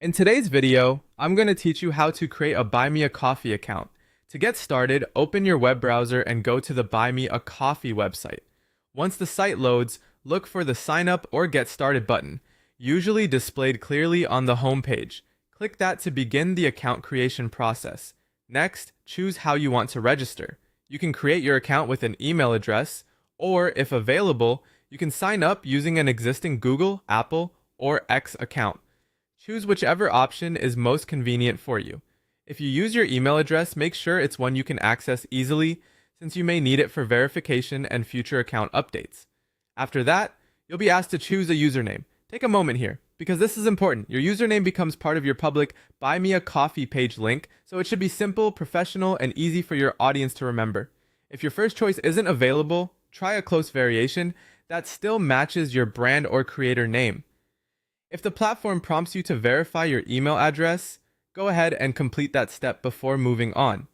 In today's video, I'm going to teach you how to create a Buy Me a Coffee account. To get started, open your web browser and go to the Buy Me a Coffee website. Once the site loads, look for the Sign Up or Get Started button, usually displayed clearly on the home page. Click that to begin the account creation process. Next, choose how you want to register. You can create your account with an email address, or if available, you can sign up using an existing Google, Apple, or X account. Choose whichever option is most convenient for you. If you use your email address, make sure it's one you can access easily, since you may need it for verification and future account updates. After that, you'll be asked to choose a username. Take a moment here, because this is important. Your username becomes part of your public Buy Me a Coffee page link, so it should be simple, professional, and easy for your audience to remember. If your first choice isn't available, try a close variation that still matches your brand or creator name. If the platform prompts you to verify your email address, go ahead and complete that step before moving on.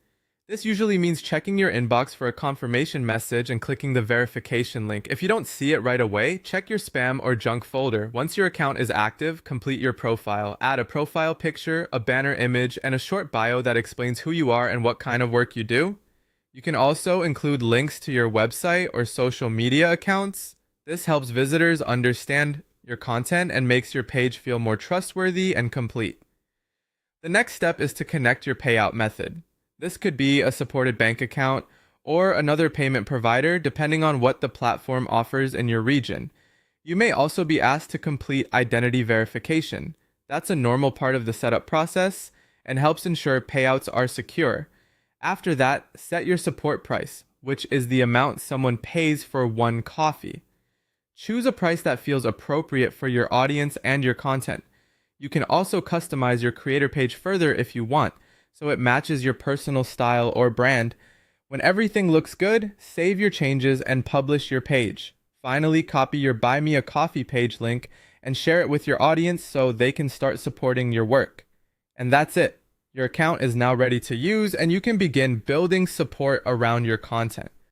This usually means checking your inbox for a confirmation message and clicking the verification link. If you don't see it right away, check your spam or junk folder. Once your account is active, complete your profile. Add a profile picture, a banner image, and a short bio that explains who you are and what kind of work you do. You can also include links to your website or social media accounts. This helps visitors understand your content and makes your page feel more trustworthy and complete. The next step is to connect your payout method. This could be a supported bank account or another payment provider depending on what the platform offers in your region. You may also be asked to complete identity verification. That's a normal part of the setup process and helps ensure payouts are secure. After that, set your support price, which is the amount someone pays for one coffee. Choose a price that feels appropriate for your audience and your content. You can also customize your creator page further if you want, so it matches your personal style or brand. When everything looks good, save your changes and publish your page. Finally, copy your Buy Me a Coffee page link and share it with your audience so they can start supporting your work. And that's it. Your account is now ready to use, and you can begin building support around your content.